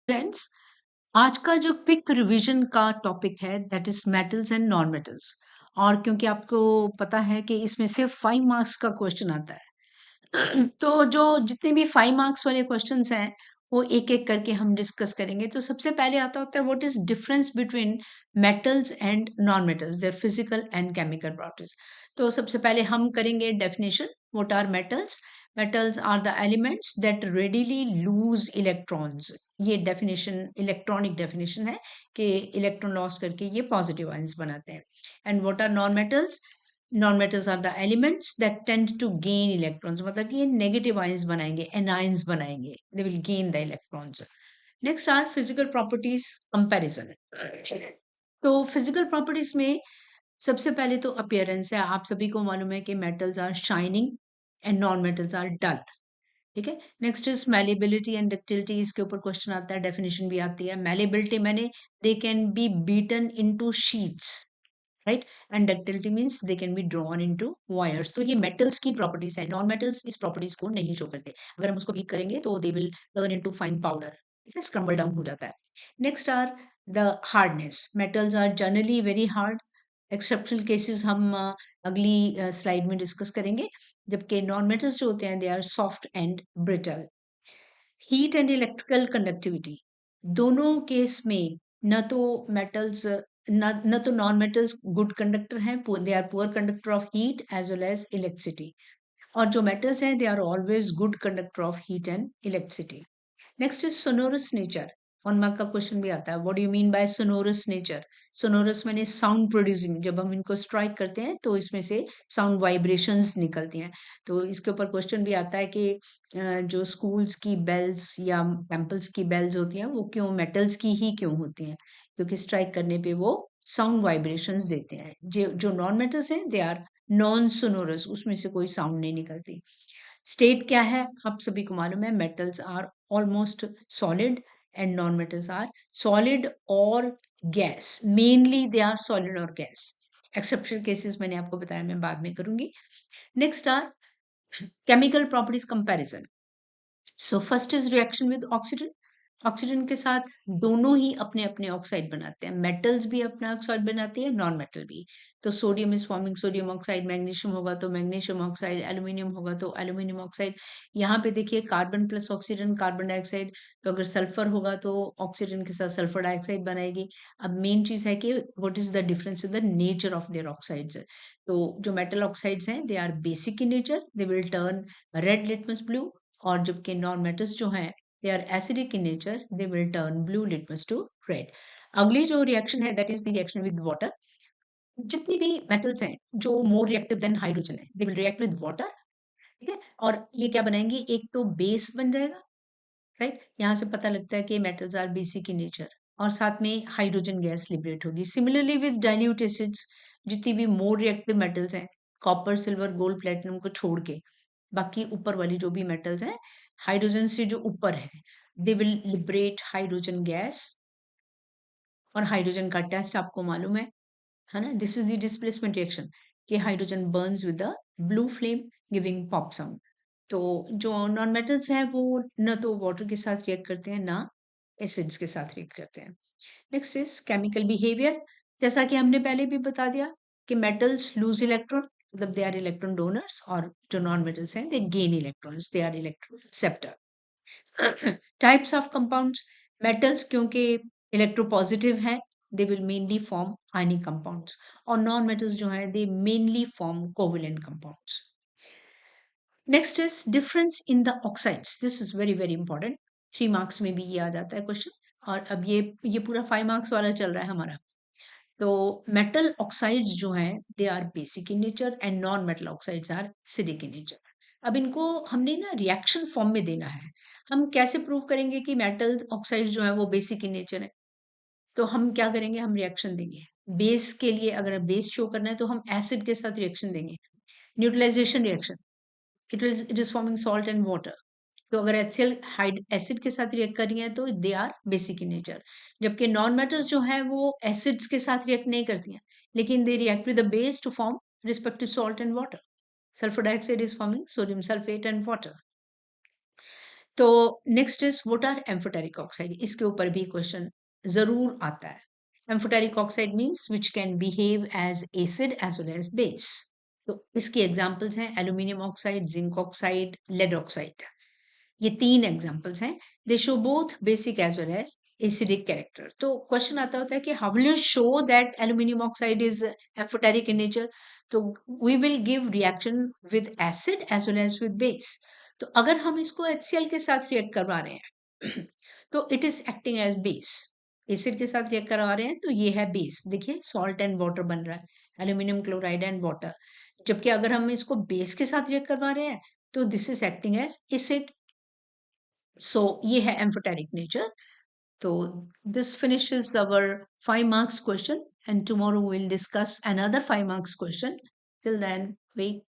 Friends, आज का जो क्विक रिवीजन का टॉपिक है that is metals and non metals. और क्योंकि आपको पता है कि इसमें से 5 मार्क्स का क्वेश्चन आता है तो जो जितने भी 5 मार्क्स वाले क्वेश्चंस हैं वो एक एक करके हम डिस्कस करेंगे। तो सबसे पहले आता होता है what is difference between metals and non metals, there physical and chemical properties. तो सबसे पहले हम करेंगे definition. What are metals? Metals are the elements that readily lose electrons. ये डेफिनेशन इलेक्ट्रॉनिक डेफिनेशन है कि इलेक्ट्रॉन लॉस करके ये पॉजिटिव आयंस बनाते हैं। And what are non metals? Non metals are the elements that tend to gain electrons, मतलब ये negative ions बनाएंगे, एनायंस बनाएंगे, they will gain the electrons. Next are physical properties comparison. तो physical properties में सबसे पहले तो अपीयरेंस है। आप सभी को मालूम है कि metals are shining and non metals are dull. ठीक है। Next is malleability and ductility. इसके ऊपर क्वेश्चन आता है, डेफिनेशन भी आती है। मैलिबिलिटी मैंने they can be beaten into sheets, right. And ductility means they can be drawn into wires. तो ये मेटल्स की प्रॉपर्टीज है। नॉन मेटल्स इस प्रॉपर्टीज को नहीं शो करते। अगर हम उसको वीक करेंगे तो they will turn into fine powder, ठीक है, स्क्रम्बल डाउन हो जाता है। Next are the hardness. Metals are generally very hard. Exceptional cases हम अगली स्लाइड में डिस्कस करेंगे। जबकि नॉन मेटल्स जो होते हैं they are soft and brittle. Heat and electrical conductivity, दोनों केस में न तो मेटल्स न तो नॉन मेटल्स गुड कंडक्टर हैं, they are poor conductor of heat as well as electricity. और जो मेटल्स हैं they are always good conductor of heat and electricity. Next is sonorous nature. 1 mark का क्वेश्चन भी आता है, what do you mean by sonorous nature? Sonorous मैंने sound producing, जब हम इनको स्ट्राइक करते हैं तो इसमें से साउंड वाइब्रेशंस निकलती हैं। तो इसके ऊपर क्वेश्चन भी आता है कि जो स्कूल्स की बेल्स या टेम्पल्स की बेल्स होती हैं वो क्यों मेटल्स की ही क्यों होती हैं? क्योंकि स्ट्राइक करने पे वो साउंड वाइब्रेशंस देते हैं। जो जो नॉन मेटल्स हैं दे आर नॉन सोनोरस, उसमें से कोई साउंड नहीं निकलती। स्टेट क्या है आप सभी को मालूम है, metals are almost solid and non metals are solid और gas. Mainly they are solid और गैस। एक्सेप्शनल केसेस मैंने आपको बताया, मैं बाद में करूंगी। Next are chemical properties comparison. So first is reaction with oxygen. Oxygen के साथ दोनों ही अपने अपने ऑक्साइड बनाते हैं। मेटल्स भी अपना ऑक्साइड बनाती है, नॉन मेटल भी। तो sodium is forming sodium oxide, magnesium होगा तो मैग्नीशियम ऑक्साइड, एल्यूमिनियम होगा तो एल्यूमिनियम ऑक्साइड। यहाँ पे देखिए carbon plus oxygen carbon dioxide. तो अगर सल्फर होगा तो ऑक्सीजन के साथ सल्फर डाइऑक्साइड बनाएगी। अब मेन चीज है कि what is the difference in the nature of their oxides. तो जो मेटल ऑक्साइड्स हैं they are basic in nature, they will turn red litmus blue. और जबकि नॉन मेटल्स जो हैं they are acidic in nature, they will turn blue litmus to red. अगली जो reaction है that is the reaction with water. जितनी भी metals हैं जो मोर रिएक्टिव देन हाइड्रोजन है they will react with water, ठीक है। और ये क्या बनाएंगे, एक तो बेस बन जाएगा, राइट। यहाँ से पता लगता है कि metals are basic in nature. और साथ में हाइड्रोजन गैस लिबरेट होगी। सिमिलरली विद डाइल्यूट एसिड्स, जितनी भी मोर रिएक्टिव मेटल्स हैं, कॉपर सिल्वर गोल्ड प्लेटिनम को छोड़ के बाकी ऊपर वाली जो भी मेटल्स हैं हाइड्रोजन से जो ऊपर है they will liberate hydrogen gas. और हाइड्रोजन का टेस्ट आपको मालूम है ना, this is the displacement reaction कि hydrogen burns with the blue flame giving pop sound. तो जो नॉन मेटल्स हैं वो न तो वाटर के साथ रिएक्ट करते हैं ना एसिड्स के साथ रिएक्ट करते हैं। Next is chemical behaviour. जैसा कि हमने पहले भी बता दिया कि मेटल्स लूज इलेक्ट्रॉन, मतलब दे आर इलेक्ट्रॉन डोनर्स। और जो नॉन मेटल्स हैं they gain electrons, they are electron acceptor. Types of compounds. Metals क्योंकि इलेक्ट्रोपॉजिटिव है they will mainly form ionic compounds. और नॉन मेटल्स जो है they mainly form covalent compounds. Next is difference in the oxides. This is very very important. 3 marks में भी ये आ जाता है क्वेश्चन। और अब ये पूरा 5 मार्क्स वाला चल रहा है हमारा। तो मेटल ऑक्साइड्स जो हैं they are basic in nature and non metal oxides are acidic in nature. अब इनको हमने ना रिएक्शन फॉर्म में देना है। हम कैसे प्रूव करेंगे कि मेटल ऑक्साइड्स जो है वो बेसिक इन नेचर है? तो हम क्या करेंगे, हम रिएक्शन देंगे। बेस के लिए अगर बेस शो करना है तो हम एसिड के साथ रिएक्शन देंगे। Neutralization reaction, it is forming salt and water. तो अगर HCl हाइड एसिड के साथ रिएक्ट कर रही है तो they are basic in nature. जबकि नॉन मेटल्स जो है वो एसिड्स के साथ रिएक्ट नहीं करती हैं, लेकिन they react with the base to form respective salt and water. Sulphur dioxide is forming sodium sulphate and water. तो next is what are amphoteric oxide, इसके ऊपर भी क्वेश्चन जरूर आता है। Amphoteric oxide means which can behave as acid as well as base. तो इसके examples हैं aluminium oxide, zinc oxide, lead oxide. ये तीन एग्जांपल्स हैं। They show both basic as well as acidic character. तो क्वेश्चन आता होता है कि how will you show that aluminium oxide is amphoteric in nature. तो we will give reaction with acid as well as with base. तो अगर हम इसको HCl के साथ रिएक्ट करवा रहे हैं तो it is acting as base. Acid के साथ रिएक्ट करवा रहे हैं तो ये है बेस। देखिए सॉल्ट एंड वाटर बन रहा है, एल्यूमिनियम क्लोराइड एंड वाटर। जबकि अगर हम इसको बेस के साथ रिएक्ट करवा रहे हैं तो this is acting as acid. So ये है एम्फोटेरिक नेचर। तो this finishes our 5 marks question, and tomorrow we'll discuss another 5 marks question. Till then, wait.